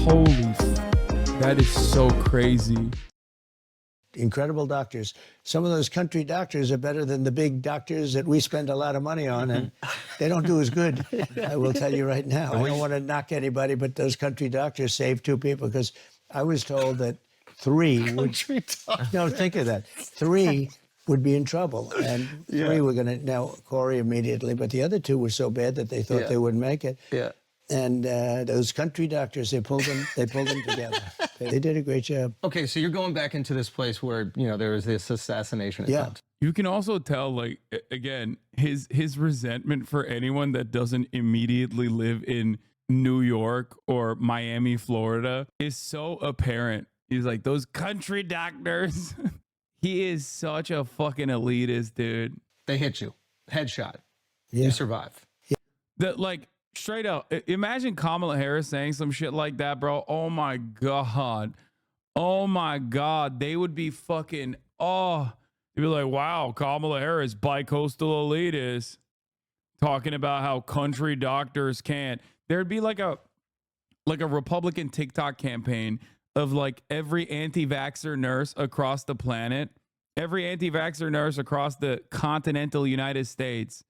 That is so crazy. Incredible doctors. Some of those country doctors are better than the big doctors that we spend a lot of money on, and they don't do as good. I will tell you right now. I don't want to knock anybody, but those country doctors saved 2 people, because I was told that 3 would... No, think of that. 3 would be in trouble, and 3 were going to... Now, Corey immediately, but the other 2 were so bad that they thought they wouldn't make it. Yeah. And those country doctors, they pulled them together. They did a great job. Okay, so you're going back into this place where, you know, there was this assassination attempt. You can also tell, like, again, his resentment for anyone that doesn't immediately live in New York or Miami, Florida is so apparent. He's like, those country doctors. He is such a fucking elitist, dude. They hit you. Headshot. Yeah. You survive. That, like, straight up, imagine Kamala Harris saying some shit like that, bro. Oh my God. Oh my God. They would be fucking, they'd be like, wow, Kamala Harris, bi-coastal elitist, talking about how country doctors can't. There'd be like a Republican TikTok campaign of like every anti-vaxxer nurse across the planet, every anti-vaxxer nurse across the continental United States,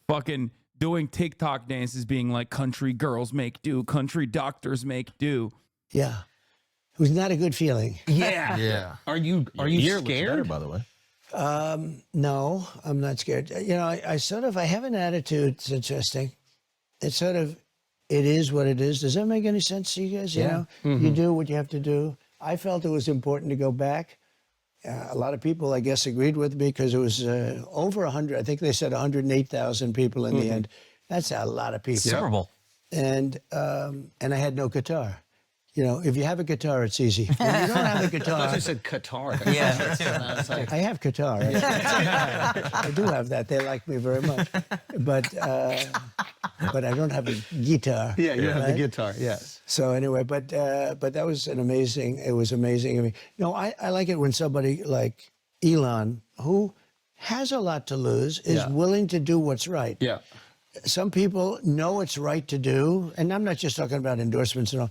fucking doing TikTok dances being like, country girls make do, country doctors make do. Yeah. It was not a good feeling. Yeah. Yeah. Are you scared? Better, by the way. No, I'm not scared. You know, I have an attitude. It's interesting. It's sort of, it is what it is. Does that make any sense to you guys? You know, you do what you have to do. I felt it was important to go back. A lot of people, I guess, agreed with me, because it was over 100. I think they said 108,000 people in the end. That's a lot of people. Super Bowl. And I had no guitar. You know, if you have a guitar, it's easy. When you don't have a guitar... I thought you said Qatar. Yeah, I have guitar. I do have that. They like me very much. But I don't have a guitar. Yeah, you have the guitar, yes. So anyway, but that was it was amazing. I mean, no, I like it when somebody like Elon, who has a lot to lose, is willing to do what's right. Yeah. Some people know it's right to do, and I'm not just talking about endorsements and all,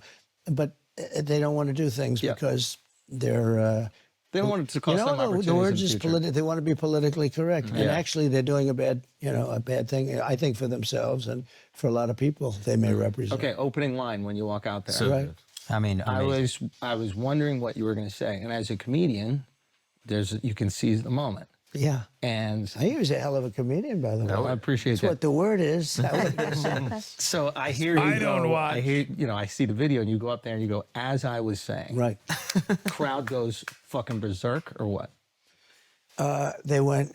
but they don't want to do things because they're... they don't want it to cost them opportunities the word in is the future. they want to be politically correct. And actually they're doing a bad thing, I think, for themselves and for a lot of people they may represent. Okay, opening line when you walk out there. Right. I mean, I was wondering what you were going to say. And as a comedian, you can seize the moment. Yeah. And I think he was a hell of a comedian, by the way. I appreciate That's that. what the word is. So I hear you. I don't watch. I hear, I see the video, and you go up there and you go, as I was saying. Right. Crowd goes fucking berserk, or what? They went,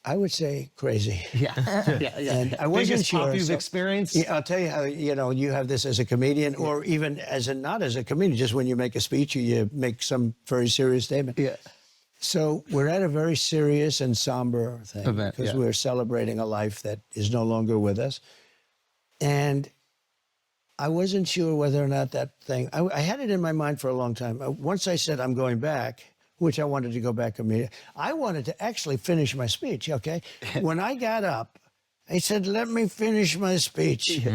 I would say, crazy. Yeah. And I wasn't Biggest sure. pop you've experienced? Yeah, I'll tell you how, you have this as a comedian, or even not as a comedian, just when you make a speech or you make some very serious statement. Yeah. So we're at a very serious and somber thing Event, because we're celebrating a life that is no longer with us. And I wasn't sure whether or not that thing, I had it in my mind for a long time. Once I said I'm going back, which I wanted to go back immediately, I wanted to actually finish my speech, okay? When I got up, I said, let me finish my speech.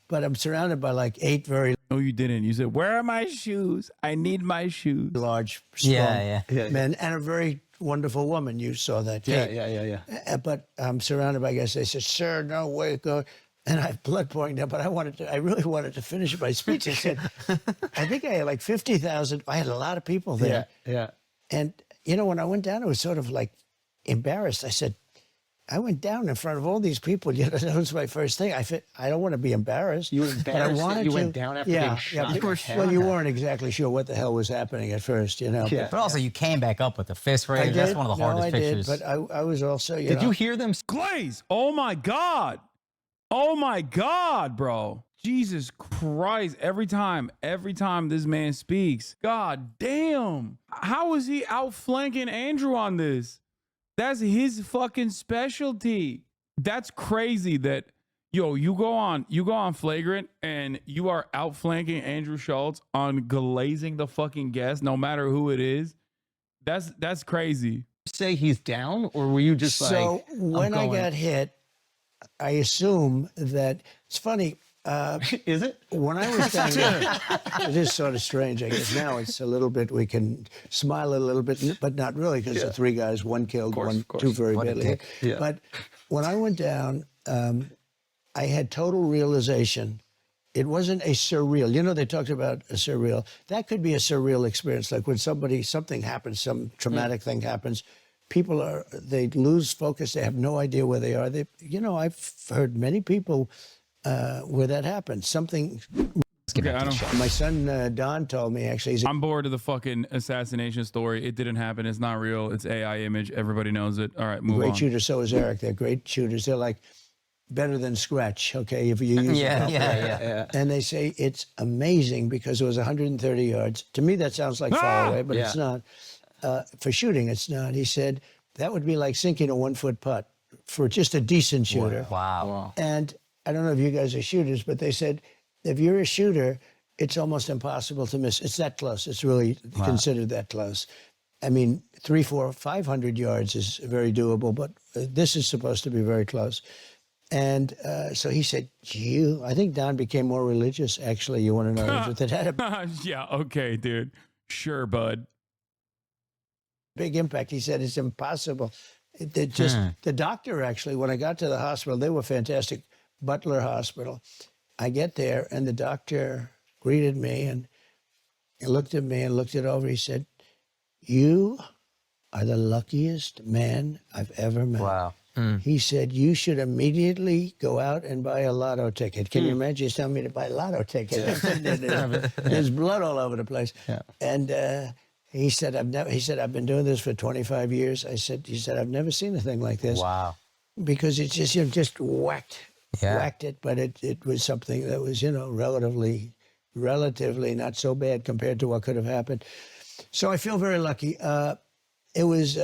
But I'm surrounded by like 8 very... No, you didn't. You said, where are my shoes? I need my shoes. large, strong Yeah. men, and a very wonderful woman. You saw that. Yeah. But I'm surrounded by guys. They said, sir, no way, go. And I have blood pouring down, but I really wanted to finish my speech. I said, I think I had like 50,000. I had a lot of people there. Yeah. And, when I went down, I was sort of like embarrassed. I said, I went down in front of all these people. That was my first thing. I don't want to be embarrassed. You were embarrassed that you went down after being shot? Well, you weren't exactly sure what the hell was happening at first, Yeah. But also, you came back up with the fist raise. That's one of the hardest pictures. But I was also, Did you hear them? Glaze. Oh my God. Oh my God, bro. Jesus Christ. Every time this man speaks, God damn. How is he outflanking Andrew on this? That's his fucking specialty. That's crazy that, you go on Flagrant and you are outflanking Andrew Schultz on glazing the fucking guest, no matter who it is. That's crazy. Say he's down, or were you just so when I got hit, I assume that it's funny. Is it? When I was down there, it is sort of strange, I guess. Now it's a little bit, we can smile a little bit, but not really, because the 3 guys, 1 killed, two very badly. Yeah. But when I went down, I had total realization. It wasn't a surreal. You know, they talked about a surreal. That could be a surreal experience, like when something happens, some traumatic thing happens. People they lose focus. They have no idea where they are. I've heard many people where that happens. Something. Okay, My son Don told me, actually. I'm bored of the fucking assassination story. It didn't happen. It's not real. It's AI image. Everybody knows it. All right, move on. Great shooter. So is Eric. They're great shooters. They're like better than Scratch. Okay, if you use Yeah. And they say it's amazing because it was 130 yards. To me, that sounds like far away, but it's not. For shooting, it's not. He said that would be like sinking a 1-foot putt for just a decent shooter. Wow. And I don't know if you guys are shooters, but they said if you're a shooter, it's almost impossible to miss. It's that close. It's really considered that close. I mean, 300, 400, 500 yards is very doable, but this is supposed to be very close. And so he said, I think Don became more religious, actually. You want to know that had a Yeah, okay, dude. Sure, bud. big impact. He said it's impossible. The doctor, actually, when I got to the hospital, they were fantastic. Butler Hospital. I get there, and the doctor greeted me and he looked at me and looked it over. He said, "You are the luckiest man I've ever met." Wow. He said, "You should immediately go out and buy a lotto ticket." Can you imagine? He's telling me to buy a lotto ticket. There's blood all over the place. Yeah. And he said, "I've been doing this for 25 years." He said, "I've never seen a thing like this." Wow. Because it's just whacked it, but it was something that was, relatively not so bad compared to what could have happened. So I feel very lucky. It was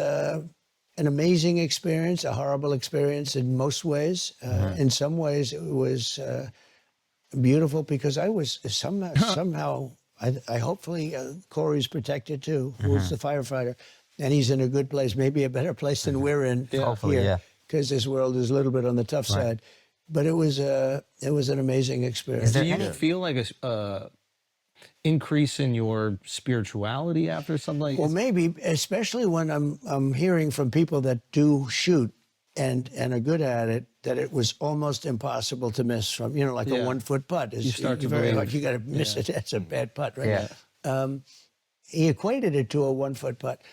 an amazing experience, a horrible experience in most ways. In some ways, it was beautiful because I was somehow, I hopefully Corey's protected too, who's the firefighter, and he's in a good place, maybe a better place than we're in Hopefully, here, because this world is a little bit on the tough side. But it was an amazing experience. Do you feel like a increase in your spirituality after something like Well, maybe, especially when I'm hearing from people that do shoot and are good at it, that it was almost impossible to miss from, like a 1-foot putt. You start to very believe. hard. You got to miss it. That's a bad putt, right? Yeah. He equated it to a 1-foot putt.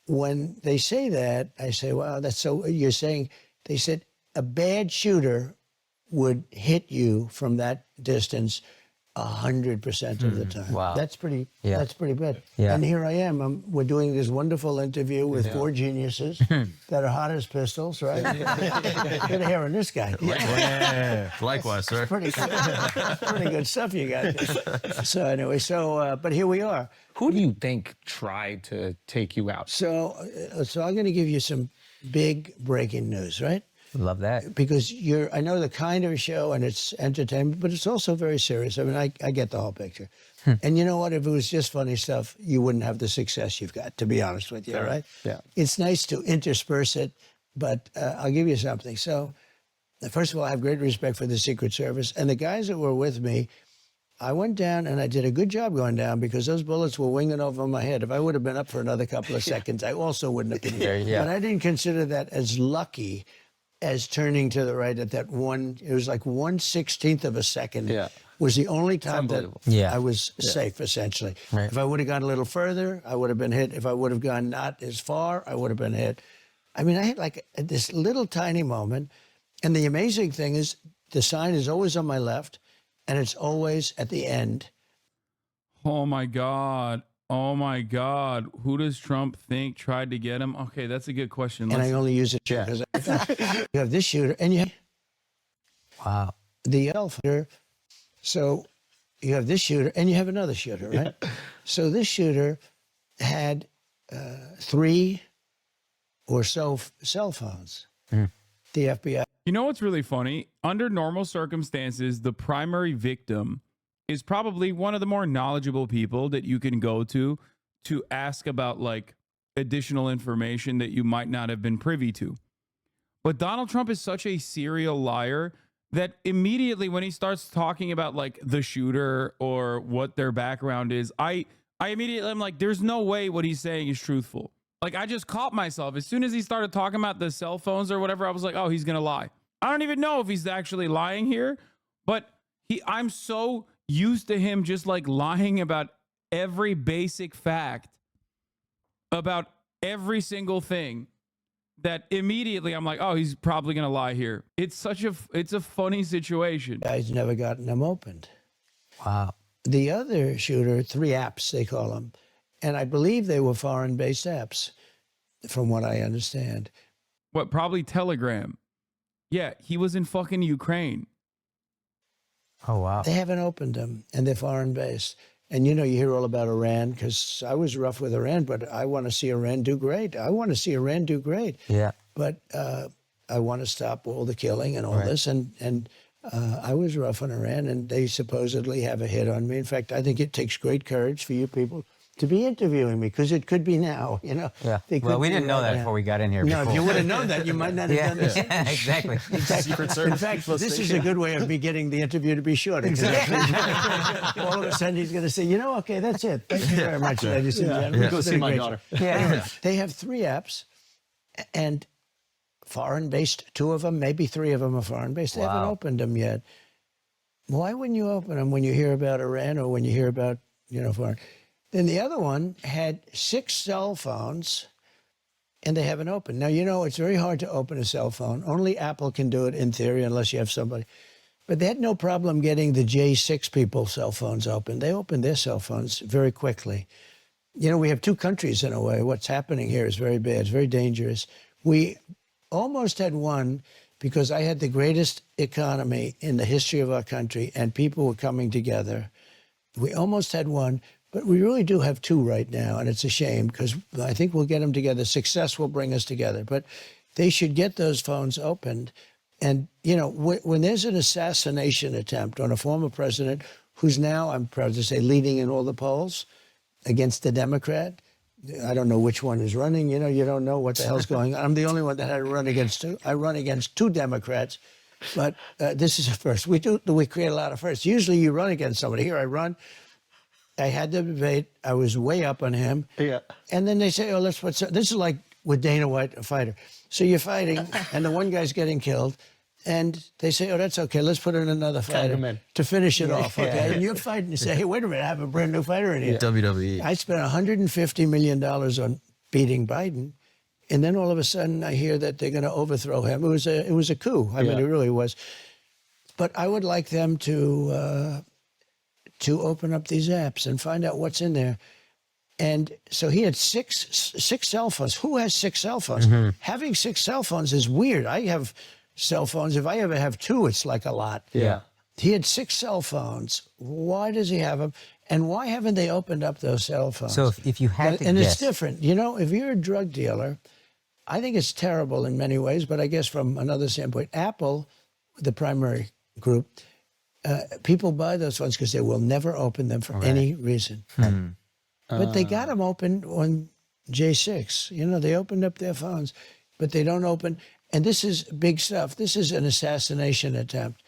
When they say that, I say, wow, that's so, you're saying, they said a bad shooter would hit you from that distance 100% of the time. Wow. That's pretty bad. Yeah. And here I am. We're doing this wonderful interview with 4 geniuses that are hot as pistols, right? Good hair on this guy. Yeah. Likewise, sir. Pretty good stuff you got. So anyway, but here we are. Who do you think tried to take you out? So I'm going to give you some big breaking news, right? Love that. Because I know the kind of show and it's entertainment, but it's also very serious. I mean, I get the whole picture. And you know what? If it was just funny stuff, you wouldn't have the success you've got, to be honest with you, right? Yeah. It's nice to intersperse it, but I'll give you something. So, first of all, I have great respect for the Secret Service. And the guys that were with me, I went down and I did a good job going down because those bullets were winging over my head. If I would have been up for another couple of seconds, I also wouldn't have been here. Yeah. But I didn't consider that as lucky as turning to the right at that it was like 1/16 of a second was the only time that I was safe, essentially. Right. If I would have gone a little further, I would have been hit. If I would have gone not as far, I would have been hit. I mean, I had like this little tiny moment. And the amazing thing is the sign is always on my left and it's always at the end. Oh my God. Oh my God. Who does Trump think tried to get him? Okay, that's a good question. And I only use it because you have this shooter and you have the alpha. So you have this shooter and you have another shooter, right? So this shooter had 3 or so cell phones. The FBI. You know what's really funny? Under normal circumstances, the primary victim is probably one of the more knowledgeable people that you can go to ask about like additional information that you might not have been privy to. But Donald Trump is such a serial liar that immediately when he starts talking about like the shooter or what their background is, I immediately am like, there's no way what he's saying is truthful. Like I just caught myself as soon as he started talking about the cell phones or whatever. I was like, oh, he's gonna lie. I don't even know if he's actually lying here, but I'm so used to him just like lying about every basic fact about every single thing that immediately I'm like, oh, he's probably gonna lie here. It's a funny situation. Guys never gotten them opened. Wow. The other shooter, 3 apps they call them, and I believe they were foreign-based apps, from what I understand. What, probably Telegram? Yeah, he was in fucking Ukraine. Oh, wow. They haven't opened them, and they're foreign-based. And you hear all about Iran, because I was rough with Iran, but I want to see Iran do great. I want to see Iran do great. Yeah. But I want to stop all the killing and all this. And I was rough on Iran, and they supposedly have a hit on me. In fact, I think it takes great courage for you people to be interviewing me, because it could be now, Yeah. They Well, could we be didn't know right that now. before we got in here. No, before. if you would have known that, you might not have done this. Yeah, exactly. Secret Service. In fact, this is a good way of me getting the interview to be shorter. All of a sudden, he's going to say, okay, that's it. Thank you very much, ladies and gentlemen. Go It's see been a my great daughter. show. Yeah. Anyway, they have 3 apps, and foreign-based, 2 of them, maybe 3 of them are foreign-based. They haven't Wow. opened them yet. Why wouldn't you open them when you hear about Iran or when you hear about, foreign? Then the other one had 6 cell phones, and they haven't opened. Now, it's very hard to open a cell phone. Only Apple can do it in theory, unless you have somebody. But they had no problem getting the J6 people's cell phones open. They opened their cell phones very quickly. We have 2 countries in a way. What's happening here is very bad. It's very dangerous. We almost had one, because I had the greatest economy in the history of our country, and people were coming together. We almost had one, but we really do have 2 right now, and it's a shame, because I think we'll get them together. Success will bring us together, but they should get those phones opened. And, when there's an assassination attempt on a former president who's now, I'm proud to say, leading in all the polls against the Democrat, I don't know which one is running. You don't know what the hell's going on. I'm the only one that had to run against 2. I run against 2 Democrats, but this is a first. We create a lot of firsts. Usually you run against somebody. Here I run. I had the debate. I was way up on him. Yeah. And then they say, oh, let's put... This is like with Dana White, a fighter. So you're fighting, and the one guy's getting killed, and they say, oh, that's okay. Let's put in another fighter to finish it off, okay? And you're fighting. You say, hey, wait a minute. I have a brand new fighter in here. WWE. I spent $150 million on beating Biden, and then all of a sudden I hear that they're going to overthrow him. It was a coup. I mean, it really was. But I would like them to open up these apps and find out what's in there. And so he had six cell phones. Who has 6 cell phones? Having 6 cell phones is weird. I have cell phones. If I ever have 2, it's like a lot. Yeah. He had 6 cell phones. Why does he have them? And why haven't they opened up those cell phones? So if you had to And guess, it's different. If you're a drug dealer, I think it's terrible in many ways, but I guess from another standpoint, Apple, the primary group, people buy those phones because they will never open them for any reason. But they got them open on J6. They opened up their phones, but they don't open. And this is big stuff. This is an assassination attempt,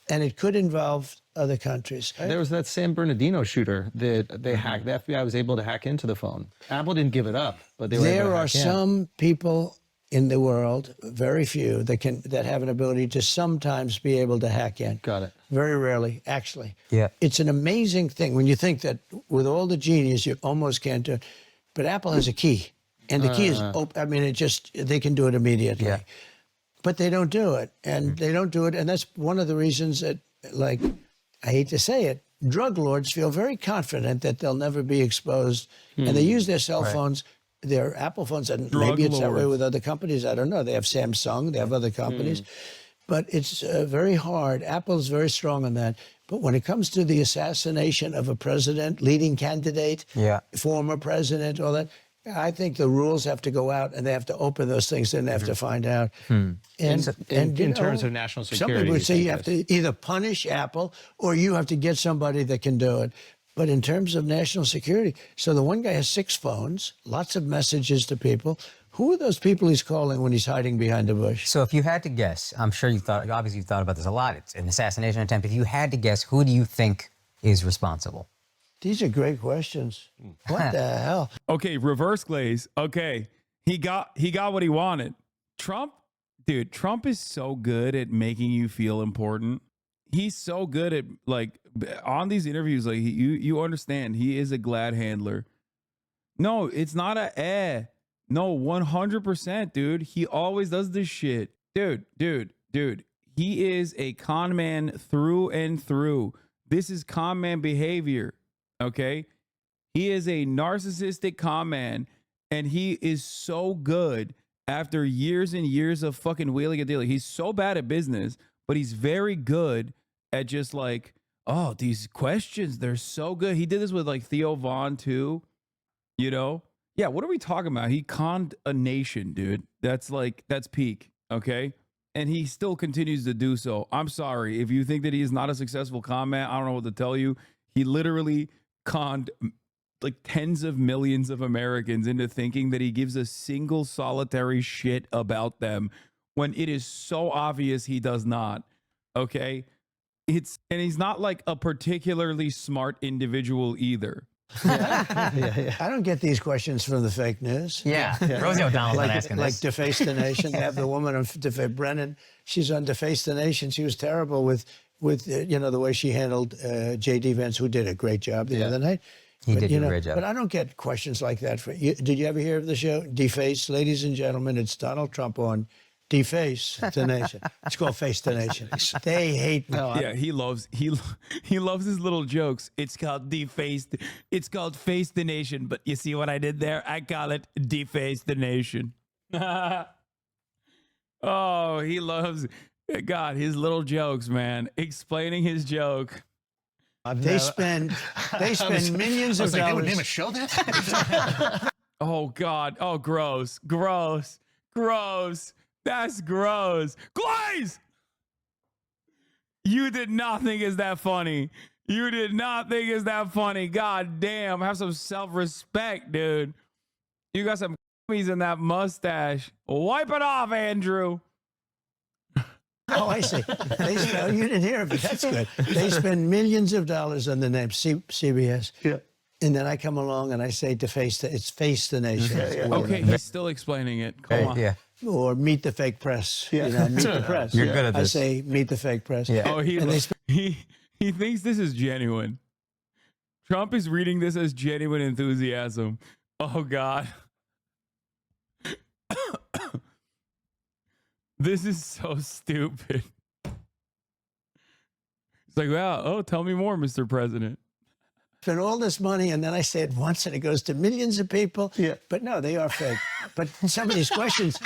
and it could involve other countries. There was that San Bernardino shooter that they hacked. The FBI was able to hack into the phone. Apple didn't give it up, but they were able to There are hack in. some people in the world, very few, that have an ability to sometimes be able to hack in. Got it. Very rarely, actually. Yeah. It's an amazing thing when you think that with all the genius, you almost can't do it. But Apple has a key, and the key is open. I mean, they can do it immediately. Yeah. But they don't do it, and they don't do it. And that's one of the reasons that, like, I hate to say it, drug lords feel very confident that they'll never be exposed. And they use their cell phones, their Apple phones, and maybe it's that way with other companies. I don't know. They have Samsung, they have other companies. But it's very hard. Apple's very strong on that. But when it comes to the assassination of a president, leading candidate, former president, all that, I think the rules have to go out and they have to open those things and they have to find out. And in terms of national security, some people would say you you have to either punish Apple or you have to get somebody that can do it. But in terms of national security, so the one guy has 6 phones, lots of messages to people. Who are those people he's calling when he's hiding behind a bush? So if you had to guess, I'm sure obviously you've thought about this a lot. It's an assassination attempt. If you had to guess, who do you think is responsible? These are great questions. What the hell? Okay, reverse glaze. Okay, he got what he wanted. Trump, dude, Trump is so good at making you feel important. He's so good at, like, on these interviews, like, you understand, he is a glad handler. No, it's not No, 100%, dude. He always does this shit. Dude. He is a con man through and through. This is con man behavior, okay? He is a narcissistic con man, and he is so good after years and years of fucking wheeling and dealing. He's so bad at business, but he's very good at just like, oh, these questions, they're so good. He did this with like Theo Vaughn too, you know? Yeah, what are we talking about? He conned a nation, dude. That's peak, okay? And he still continues to do so. I'm sorry. If you think that he is not a successful con man, I don't know what to tell you. He literally conned like tens of millions of Americans into thinking that he gives a single solitary shit about them when it is so obvious he does not, okay? And he's not like a particularly smart individual either. I don't get these questions from the fake news. Yeah. Rosie O'Donnell's not asking Like this. Deface the Nation. They have the woman on Brennan. She's on Deface the Nation. She was terrible with the way she handled J.D. Vance, who did a great job the other night. He did do a great job. But I don't get questions like that. Did you ever hear of the show Deface? Ladies and gentlemen, it's Donald Trump on Deface the Nation. It's called Face the Nation. They hate me. Yeah, he loves his little jokes. It's called Deface. It's called Face the Nation. But you see what I did there? I call it Deface the Nation. Oh, he loves God, his little jokes, man. Explaining his joke. They spend millions of They would dollars. name a show that? Oh God. Oh, gross. That's gross. Glaze! You did not think it's that funny. God damn. Have some self-respect, dude. You got some in that mustache. Wipe it off, Andrew. Oh, I see. You didn't hear it, but that's good. They spend millions of dollars on the name CBS. Yeah. And then I come along and I say it's Face the Nation. Okay, he's still explaining it. Come on. Yeah. Or Meet the Fake Press. Yeah. Meet the Press. You're good at this. I say Meet the Fake Press. Yeah. Oh, he thinks this is genuine. Trump is reading this as genuine enthusiasm. Oh God. This is so stupid. It's like, wow, oh, tell me more, Mr. President. Spend all this money, and then I say it once, and it goes to millions of people. Yeah. But no, they are fake. But some of these questions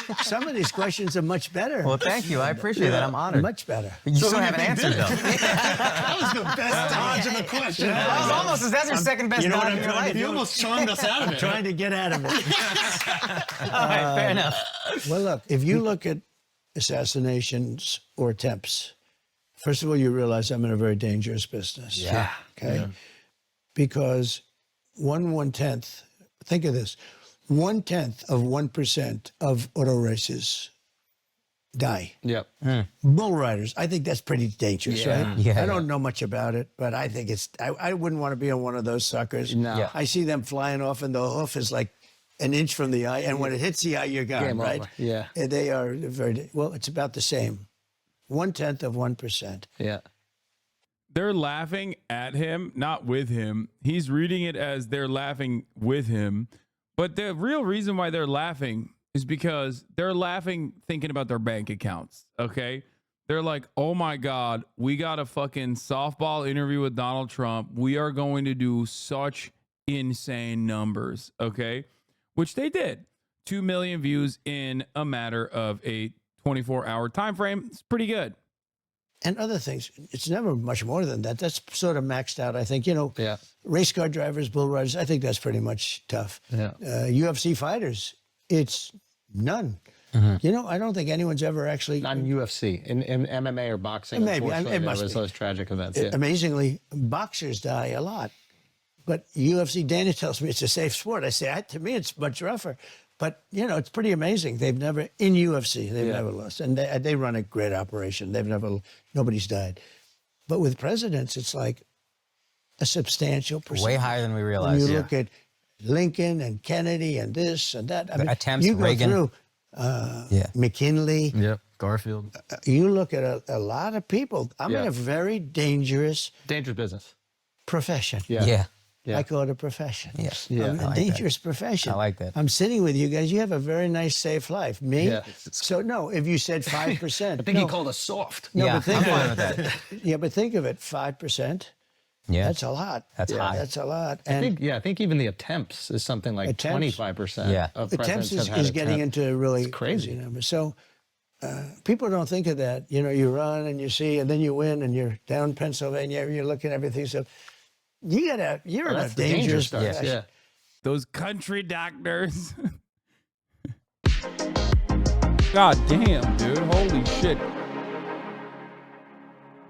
are much better. Well, thank you. I appreciate that. I'm honored. Much better. You still haven't answered, though. That was the best dodge of the question. That's your second best dodge in your life. You almost charmed us out of it. Trying to get out of it. All right, fair enough. Well, look, if you look at assassinations or attempts, first of all, you realize I'm in a very dangerous business. Yeah. Okay. Yeah. Because 1/10, think of this, 1/10 of 1% of auto races die. Yep. Bull riders, I think that's pretty dangerous, right? Yeah. I don't know much about it, but I think I wouldn't want to be on one of those suckers. No. Yeah. I see them flying off and the hoof is like an inch from the eye, and when it hits the eye, you're gone, Game right? over. Yeah. And they are very, well, it's about the same. 1/10 of 1%. Yeah. They're laughing at him, not with him. He's reading it as they're laughing with him. But the real reason why they're laughing is because they're laughing thinking about their bank accounts, okay? They're like, oh my God, we got a fucking softball interview with Donald Trump. We are going to do such insane numbers, okay? Which they did. 2 million views in a matter of a 24-hour time frame. It's pretty good. And other things. It's never much more than that. That's sort of maxed out, I think. Yeah. Race car drivers, bull riders, I think that's pretty much tough. Yeah. UFC fighters, it's none. I don't think anyone's ever actually... Not in UFC. In MMA or boxing, Maybe. unfortunately, It must there was be. those tragic events. Yeah. Amazingly, boxers die a lot. But UFC, Dana tells me it's a safe sport. I say, to me, it's much rougher. But, you know, it's pretty amazing. They've never, in UFC, they've never lost. And they run a great operation. Nobody's died. But with presidents, it's like a substantial percentage. Way higher than we When realized. you look at Lincoln and Kennedy and this and that. I mean, attempts, you go Reagan. through McKinley. Yep. Garfield. You look at a lot of people. I'm in a very dangerous Business. profession. Yeah. I call it a profession. Yes. Yeah. I'm in I a like that. dangerous profession. I like that. I'm sitting with you guys. You have a very nice, safe life. Me? Yeah. So, no, if you said 5%. I think he called us soft. No, Yeah, but think I'm fine of with it. that. Yeah, but think of it. 5%. Yeah. That's a lot. That's high. That's a lot. I think even the attempts is something like Attempts? 25%. Yeah. Of attempts presidents have had is getting attempt. into really crazy. numbers. So people don't think of that. You know, you run and you see, and then you win, and you're down Pennsylvania, and you're looking at everything. So you're in a That's the danger dangerous starts. profession. Yeah. Those country doctors. God damn, dude. Holy shit.